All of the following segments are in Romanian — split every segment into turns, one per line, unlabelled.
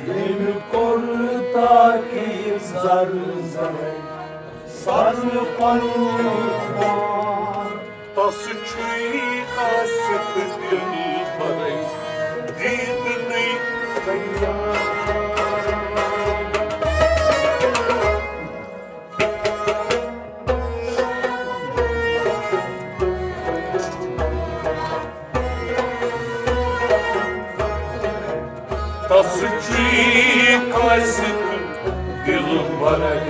Yeni kortaki zar zar sarpanlar
Tasu çuy kasıp dil paray Didni kayar Tasu çuy kasıp dil paray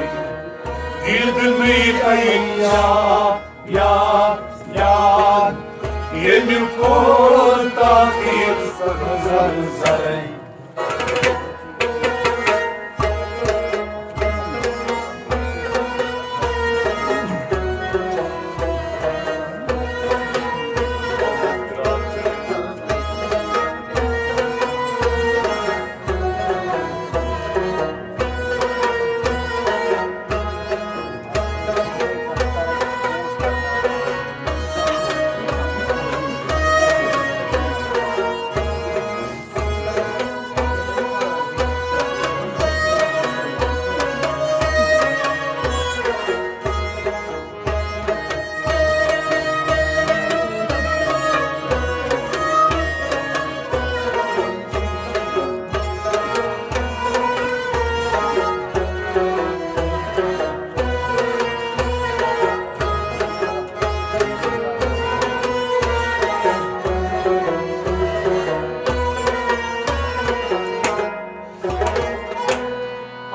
Didni kayar
ya
Yeni kortaki
zar zar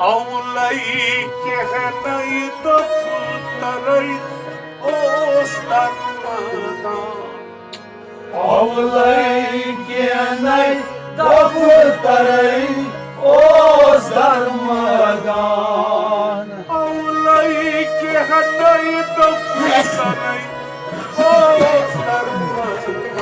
Aulay kehenay daftaray oslanmadan
Avlay genay daftaray ozdarmadan
Aulay kehenay daftaray oslanmadan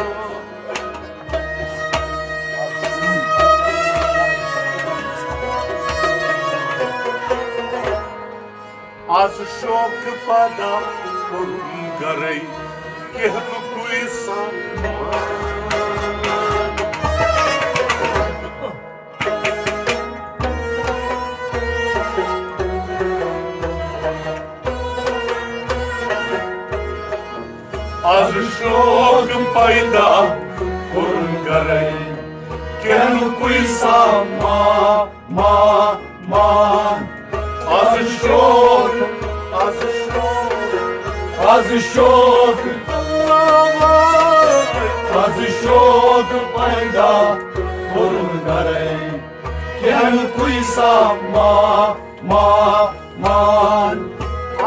Az şok pada garay kehn koi Az şok payda garay kehn koi
man
Az şok
az şok पैदा kurun garay kehn kui man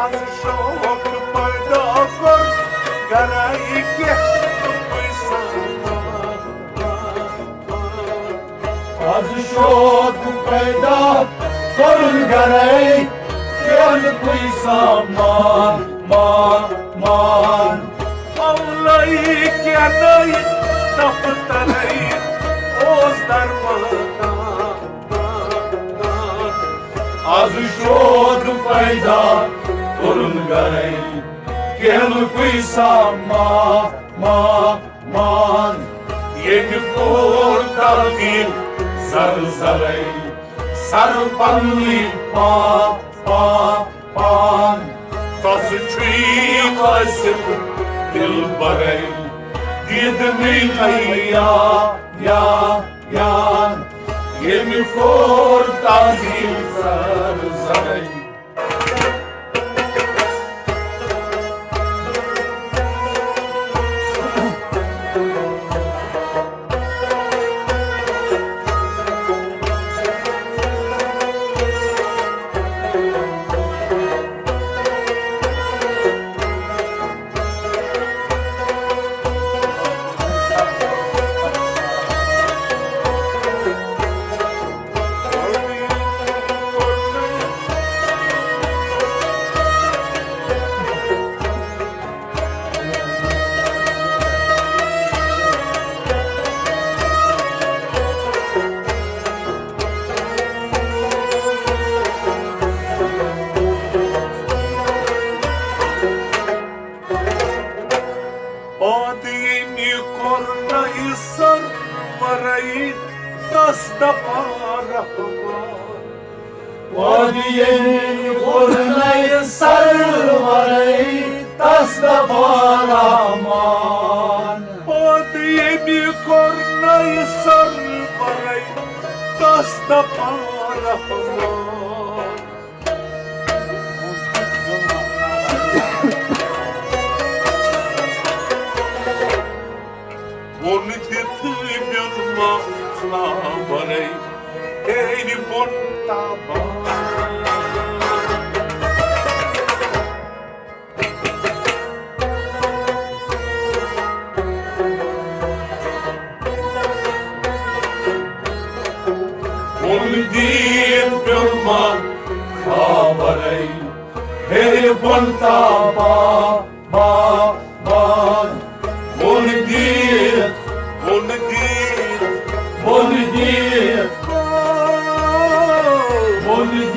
Az şok payda garay kehn koi
az şok पैदा kurun garay kehn kui man
Aulay kehenay daftaray oslanmadan
Az şok पैदा kurun garay kehn kui man
Yeni kortaki
zar zaray sarpanli pan
Tasu çuy kasıp dil paray Didni kayar
yan yemi kortaki zar zaray
Odini kornai sar parai dasta parahaman.
Odini kornai sarvarai tasda paraman.
Odini kornai sar parai dasta parahaman. Bonititli björma slavarei, eni borta barn.
Bonit björma slavarei, eni borta barn.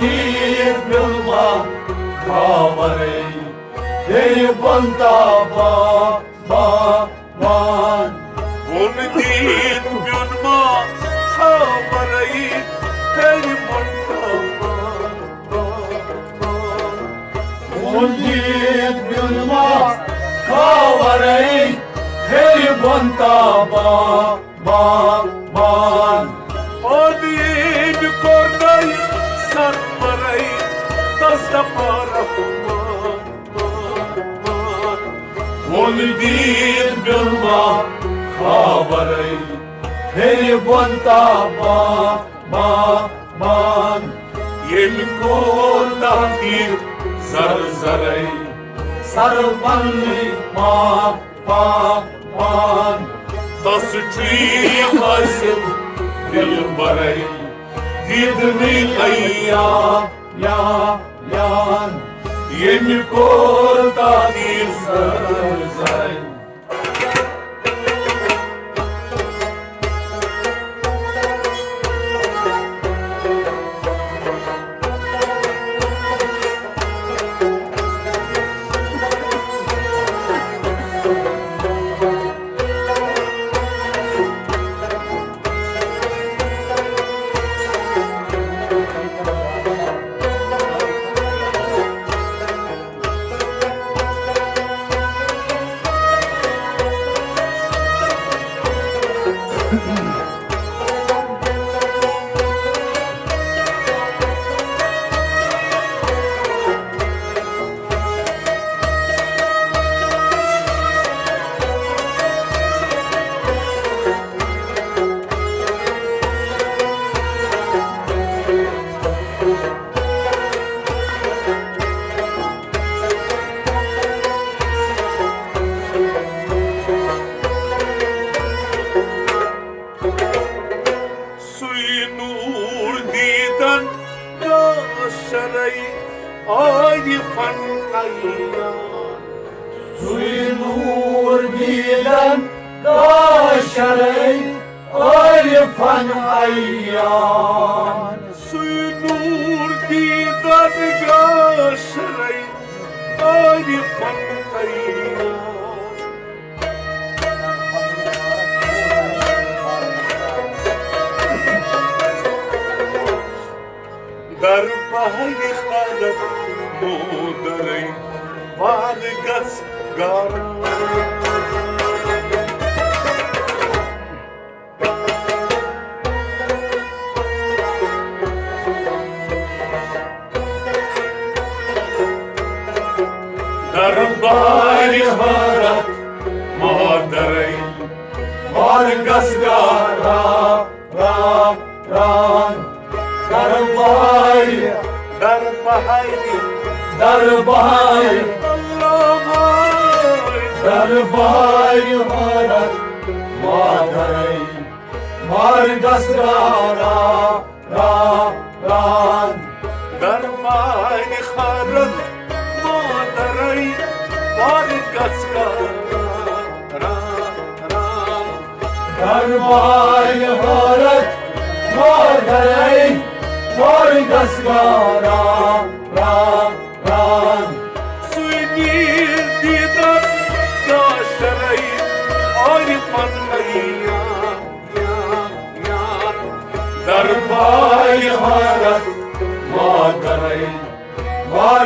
Bonit björma slavarei, eni borta barn.
Bonit björma slavarei, eni borta barn.
Bonit björma slavarei, eni borta barn.
Odini kornai sar parai dasta parahaman.
Bonit björma slavarei, eni borta barn.
Yemi kordatir zarzarai,
Sarvanni man.
tas çiğhasim dilbarai, gidmi
Yan
yemi kordatir zarzarai. Ay fanayyan
Suynur bilen daşarey Arifan ayyan
Suynur didan gaşrey Ay fanayyan Darbahi khalat modarey Vargas gar Darbahi khalat modarey
Vargas gara Darbahi Darbahi Darbahi harat Madarai Vargas gara
Darbahi khalat modarey Vargas gar
Darbahi harat Madarai Vargas gara
Suynir didan gaşrey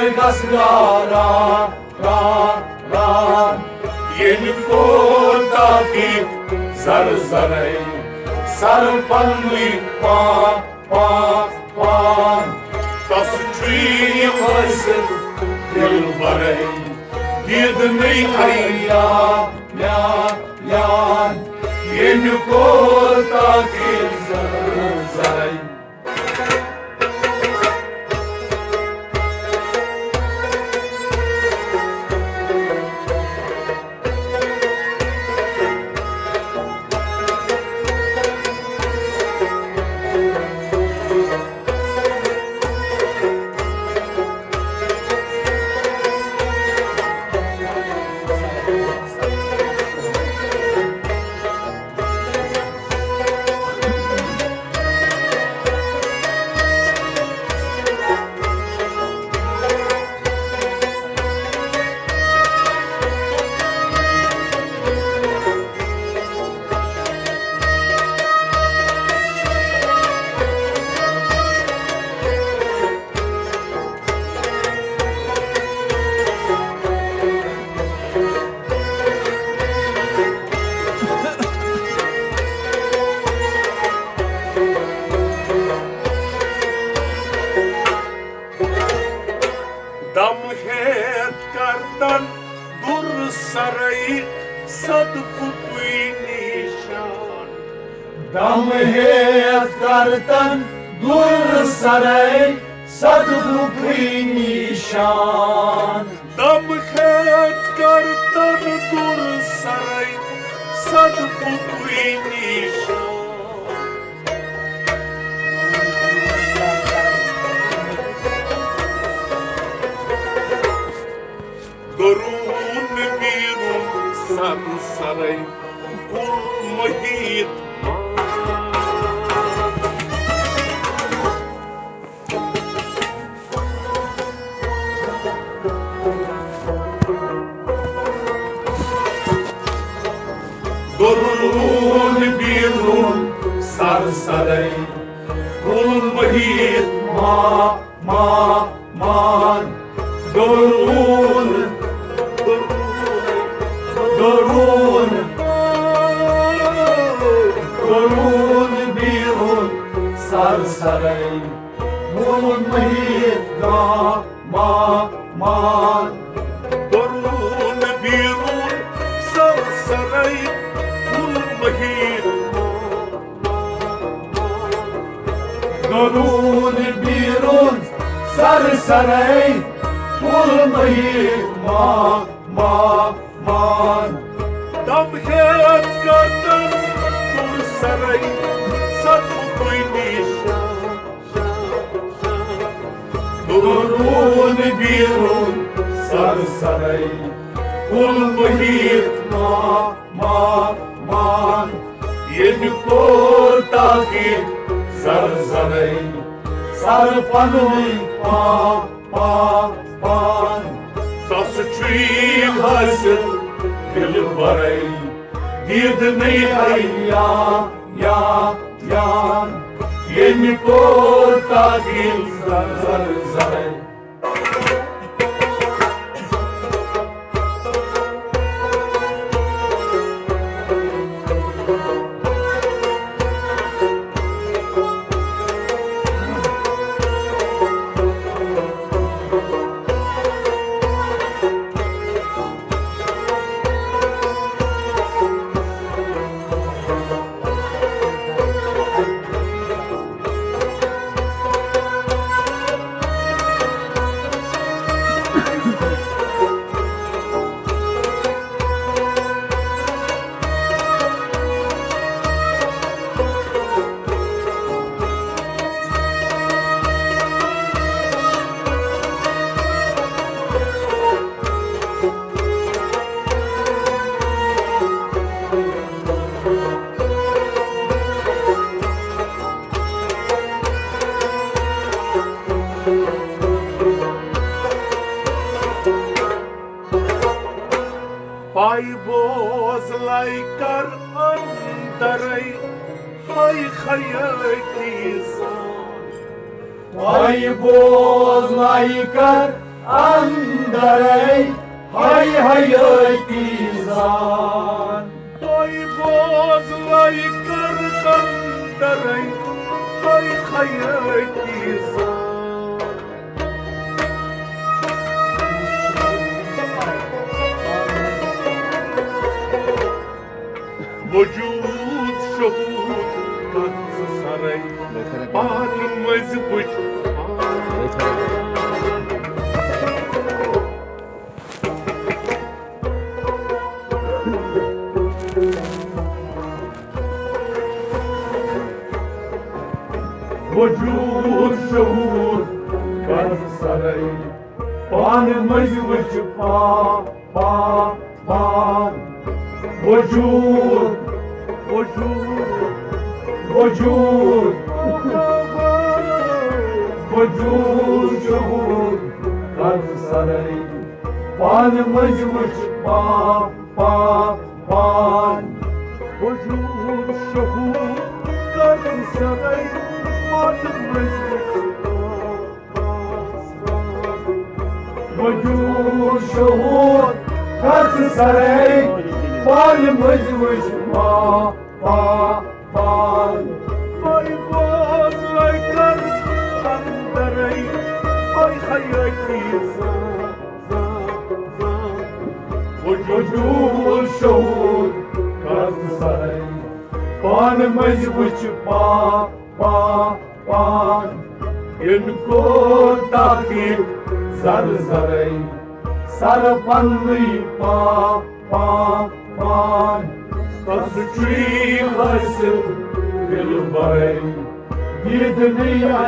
margas garan
Yeni kota ki zar zaray
sarpanli pan
Tas çuyi
Hasıl
dilbaray Gidney
yan Yeni kota ki zaray
Damhet kardan dur sarayı Sadık nişan
Dam het kartan dur saray sadhukri nishan
Damhet kardan dur sarayı Sadık nişan Dorun birun sar saray Kul mahit Dorun birun sar saray Kul mahit
man dorun birun sar saray Mulun mahit man
Dorun birun sar saray Kul mahit
dorun birun sar saray Mul mahit man
Damhet kardan dur saray Sadık nişan
Dorun birun sar saray Kul mahit man Yeni kota ki zar zaray sarpanli pan
Tas çuyi
Hasıl dilbaray Gidney yan Yeni kota ki zar zaray
Pay bozlay kar andaray Hay hayaki zan
Ay boz laikar अंदरै हाय hayati zan
Ay bozlay kardandaray ay hayati zan Vücut şuhud kat saray Anımız vücut
वजूद शहूद कर सरै पान मजवच पा पा पान वजूद वजूद वजूद वजूद शहूद कर सरै पान मजवच पा पा पान
Vücut şuhud kat saray
वजूद शहूद कर सरै पान मजवच पा पा पान
Ay bozlay kardandaray ay hayati zan
वजूद शहूद कर सरै पान मजवच पा पा पान इनको ताकीर zar zaray sar panni pa pa pan tasçi hasıl dil baray gidni ya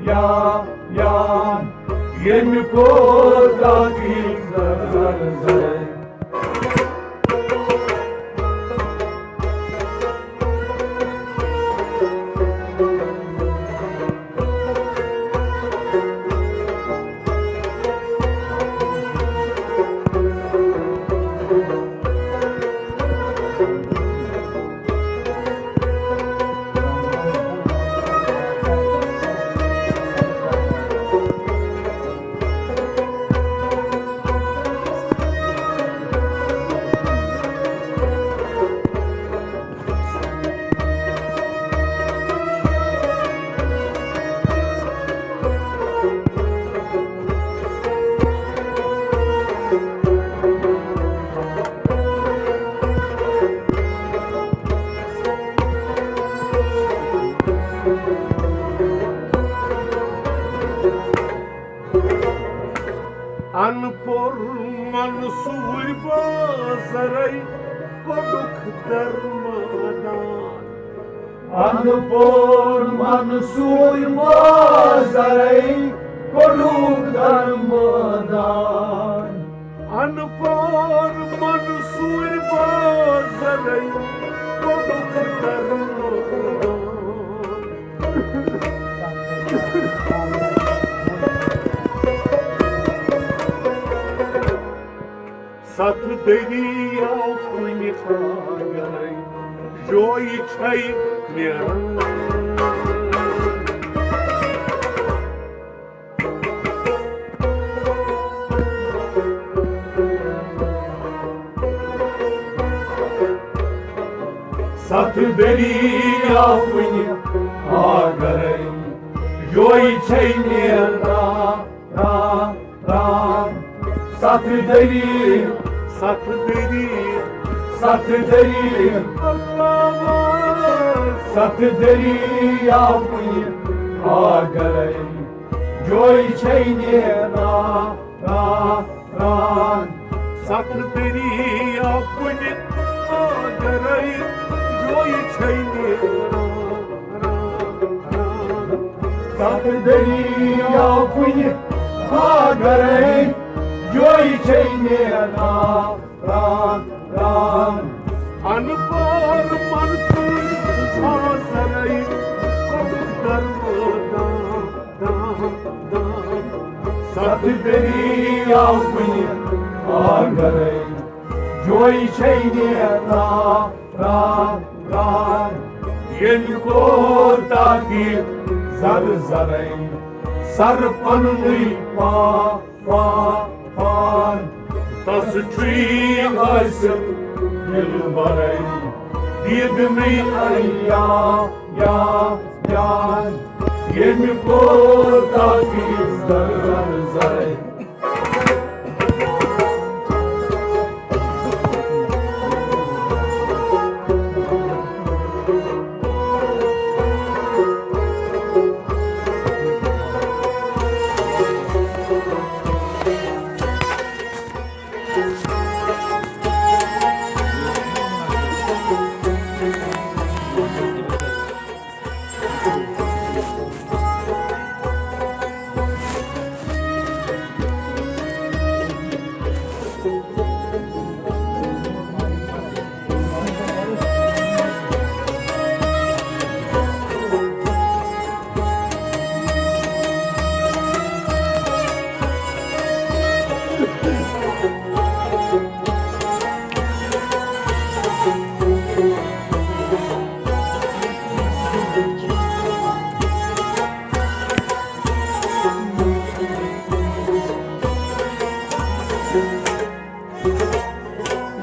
ya yan इनको ताकीर zar zaray
Anpor Mansur bazaray koduk darmadan
Anpor Mansur bazaray koduk darmadan
Anpor Mansur bazaray koduk darmadan Sat deriya kuni khayaray joy chay mera
Sat deriya kuni khayaray joy chay mera ra ra Sat deri
Sat deri
Sat deri Sat deri yapıyı agaray Joy çeyni ra ra ra
Sat deri yapıyı agaray Joy çeyni
Sat deri yapıyı agaray Joy çeyni ra ra ra
Anpor Mansur bazaray koduk darmadan
Sat deri yapıyı agaray Joy çeyni ra ra ra Yenko takir zar zaray sarpanului pan.
Tas chui
Aysın yılbarey Didmi ay ya Yemi kota ki zar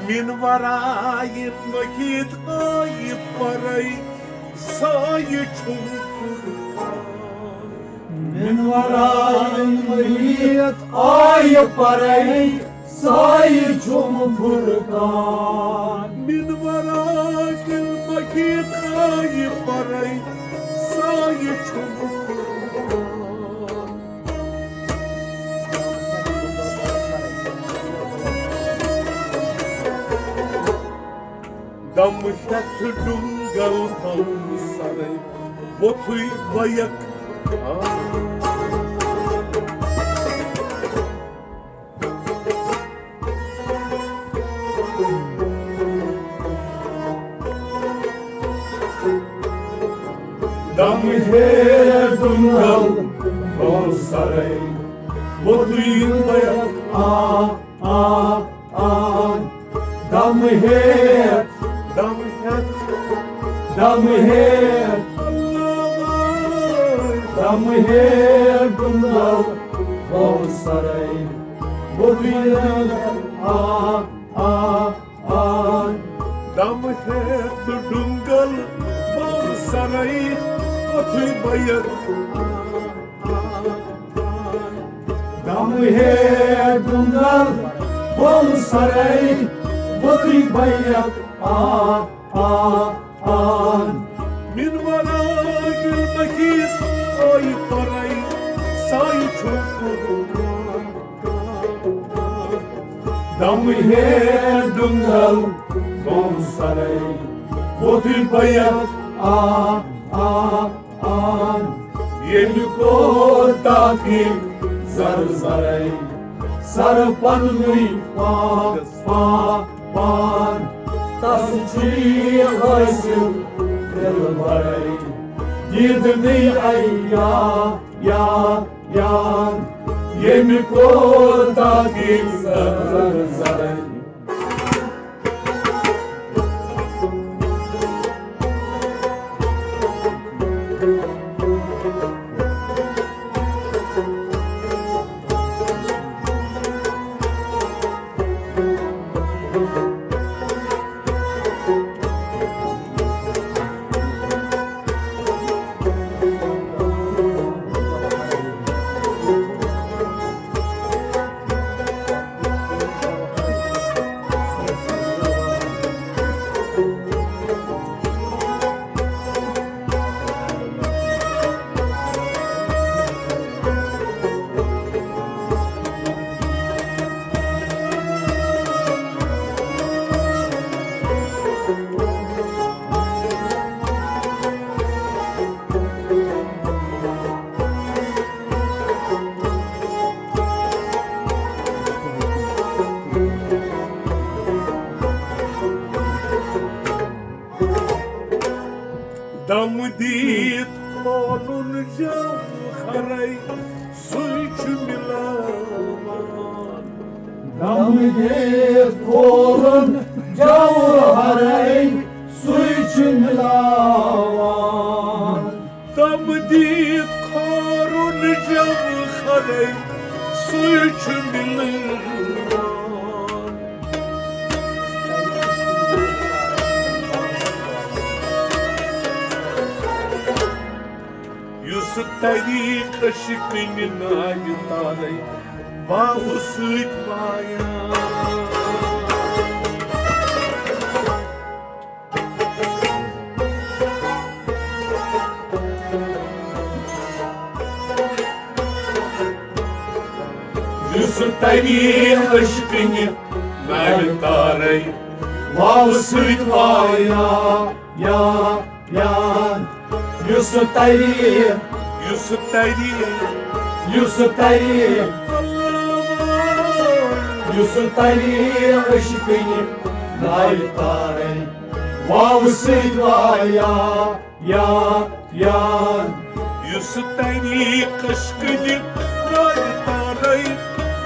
Min varayı vakit ayıp parayı sayı çumkurkan.
Min varayın mıyet ay parey say çumfurkan.
Min varayı vakit ayıp parayı sayı çumkurkan. Damşat dungal saray botuy bayak
Damhe dungal saray botuy bayak Damhe dungal saray botuy
Damşat dungal saray botuy bayak
Damhe dungal saray botuy bayak
Min varayı vakit ayıp parayı sayı çumkurkan.
Damhe dungal saray botuy bayak Yemi kota ki zar sarpanului pan Tas ci aysın yılbarey Didmi ay ya Yemi kota ki zar
Damdit kolun javharay suç milavan.
Damdit kolun javharay suç milavan.
Damdit kolun javharay taray suç milan Yusuf taydi kaşıkını nagitaray Vavu suç bayan Yusuf taydi aşkını nagitaray
Vav süt var ya Yusuf Tayri
Yusuf taydi
Yusuf Tayri Yusuf Tayri aşkını naytare Vav süt var ya
Yusuf taydi aşkını nagitaray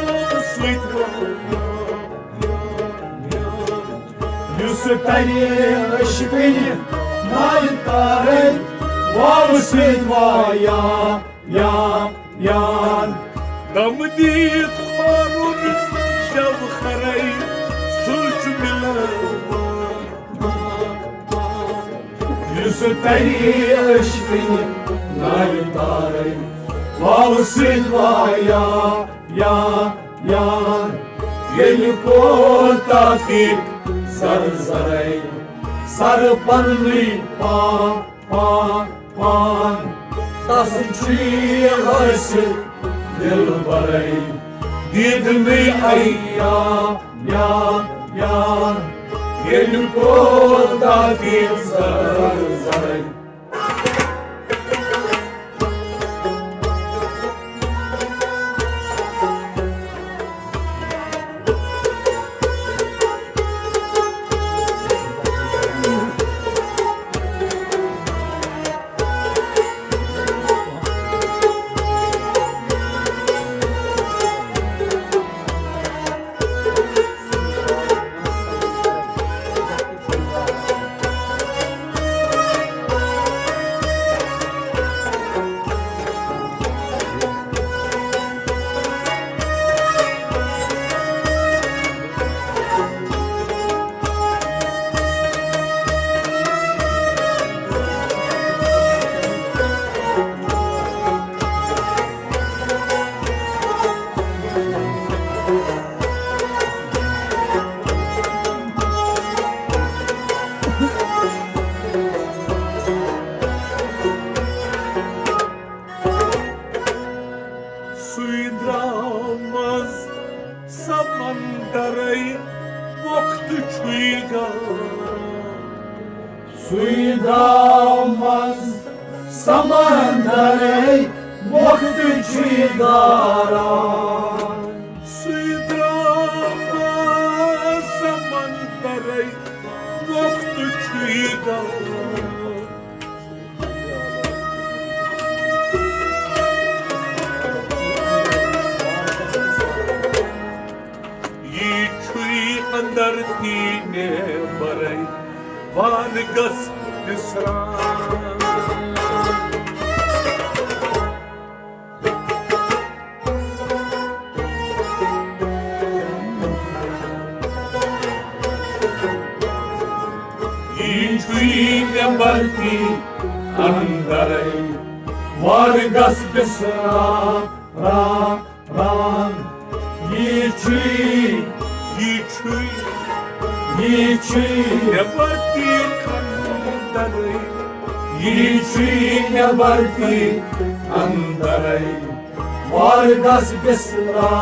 Vavu suç bayan
Yusuf Tayri aşkını naytare Vav süt var ya
Damdi Harun Javkharay suç milan
Yusuf Tayri aşkını naytare Vav süt var ya Yeni portakil sarzaray Sarpanlı pan Tasçı harsı dilbaray Didmi ayyan Yeni portakil sarzaray
Suydramaz samandaray Vakti çuyga
Suydamaz samandaray Vakti çigara
Suydramaz samandaray Vakti çuyga Andar tine baray Vargas Nisran Yinchuine balti andaray
Vargas besra ran Yichui
ne barti kandaray
ne barti andaray Vargas besra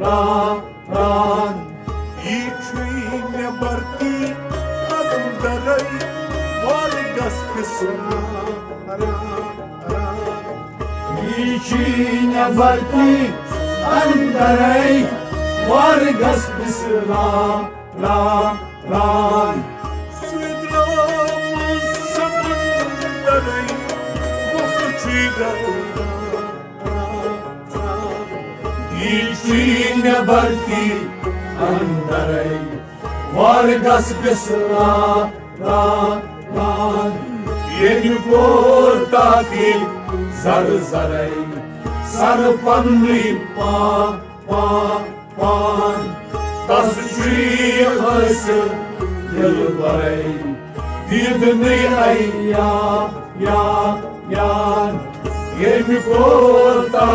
ran
ne barti andaray Vargas pisra
ne barti andaray Vargas besra ran
Suydramaz samandaray Vakti çuyga
ne barti andaray Vargas besra ran Yeni portakil zarzaray sir पन्नी पान तस हासिल दिल बरे दीदनी यान ये कोता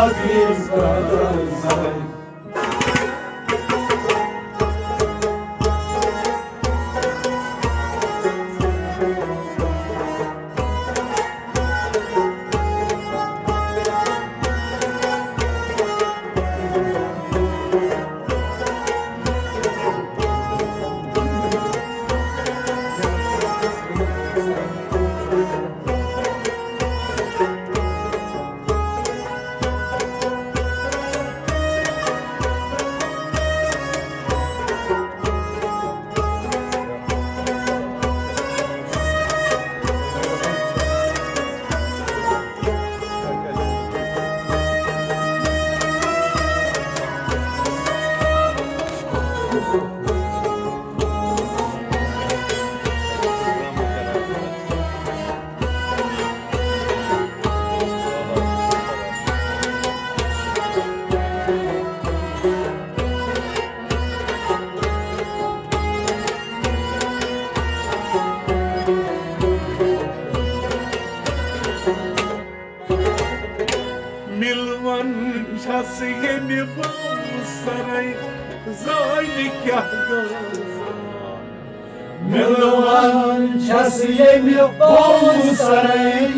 Milvan ças yeni bal saray zayli kah gazan
Milvan ças yeni bol saray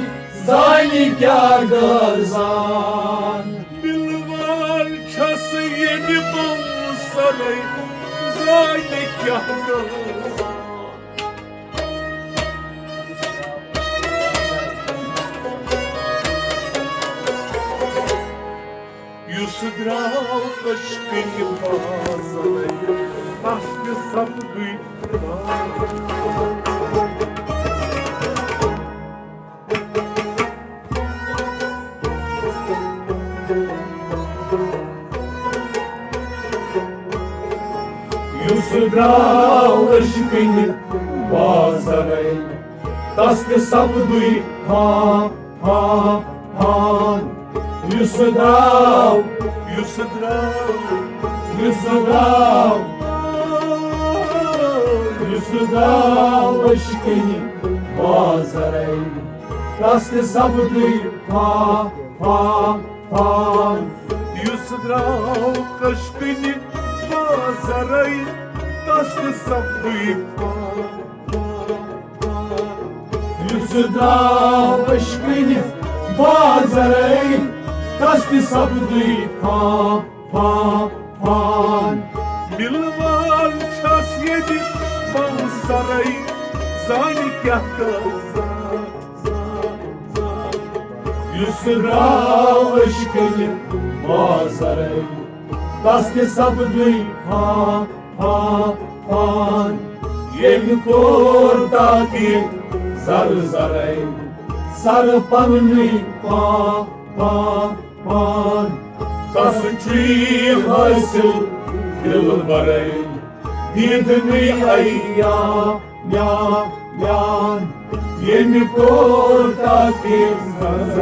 zayli kya gazan
Milvan ças yeni bal saray zayli kah gazan Юсудрал кашкы не пазалай, Ашкы сапгы
Юсудрал кашкы не пазалай, Ашкы сапгы пан Юсудрал aşkını bazarey Rastı sabdı pan
Юсудрал кашкы не пазалай, Ашкы сапгы
Юсудрал aşkını bazarey Rastı sabdı pan
Milvan ças yedi bal saray zayli kah gazan
Юсудрал aşkını bazarey Rastı sabdı pan Yemi kordaki zar Sarı panını pan Tasçı hasil dil barey Didni yan Yemi kordaki zar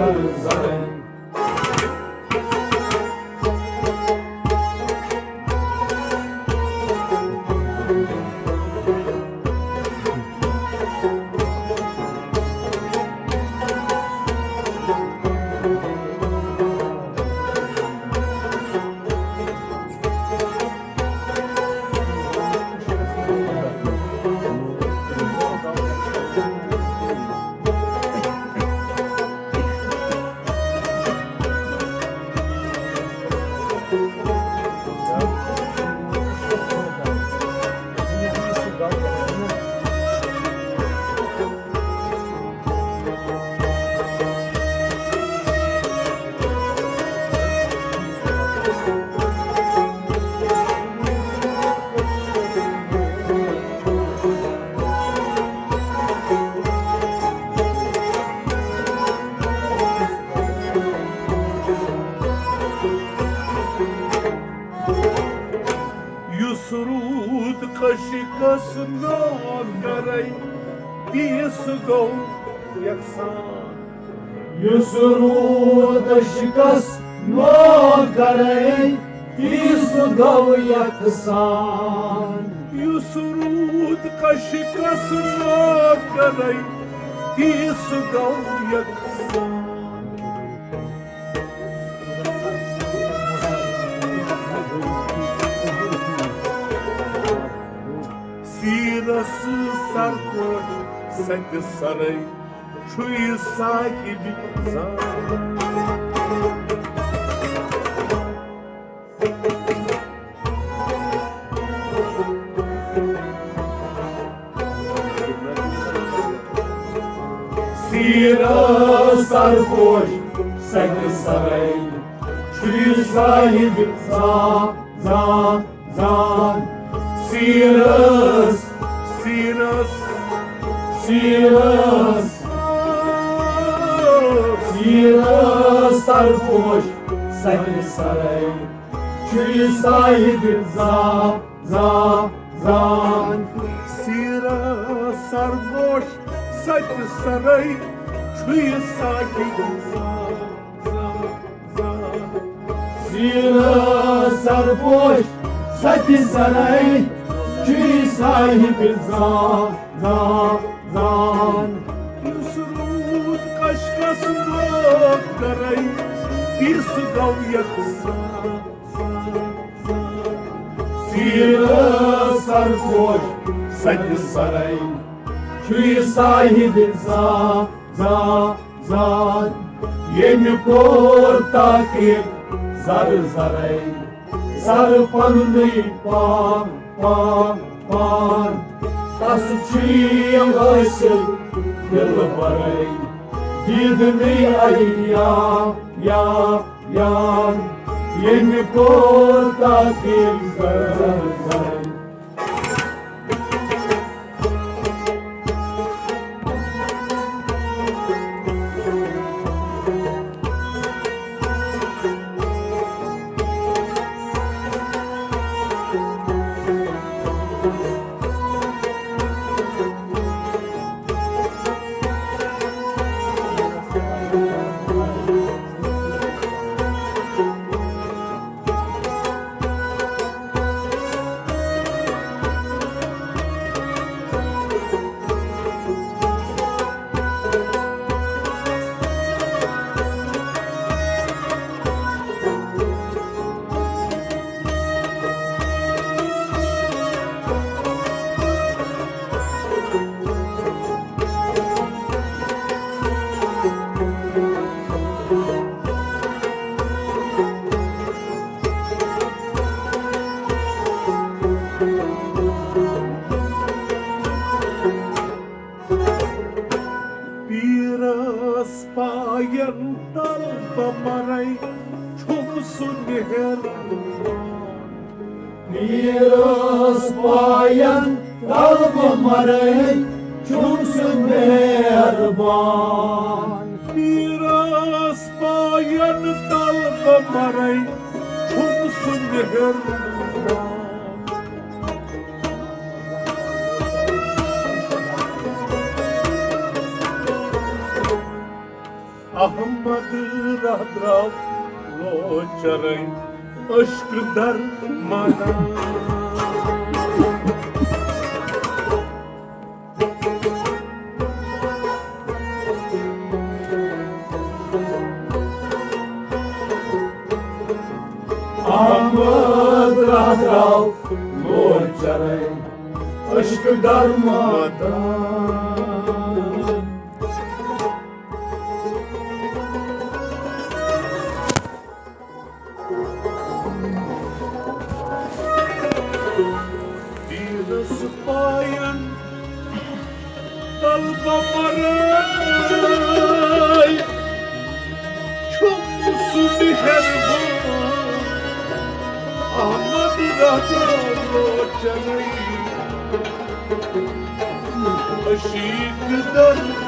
Yusrud kaşıkasına garay Diyesugov yaksan
Юсуру дашикас Nogarei, isso gau yaksan.
Yusrud kashikas nogarai, isso gau yaksan. Sirası sarhoş, sanki saray, çuyu sahibi zar.
Sira sarhoş, sanki saray, çüy sahibi zan. Siras,
Siras,
Siras sarhoş, sanki saray, çüy sahibi zan.
Siras sarhoş, sanki saray, çuyu sahibi zar.
Sira sarhoş, sanki saray, çüy sahibi zan.
Yusrud kaşkasında karay, bir su gav yaksan.
Sira sarhoş, sanki saray, çüy sahibi zan. Yeni portakir, zar pandı pan. Tas çüy asıl, yıl baray, gidini yan. Yeni portakir, zar.
Biraz payan talpa maray, çomsun herman.
Miras payan, kalba maray, çumsun merban.
Biraz payan talpa maray, çomsun herman. Ahmad Radrav locharay, aşk darmana.
Ahmad Radrav locharay, aşk darmadan.
Biraz payan talpa maray, çomsun herman. Ahmad Radrav locharay, aşk darmana.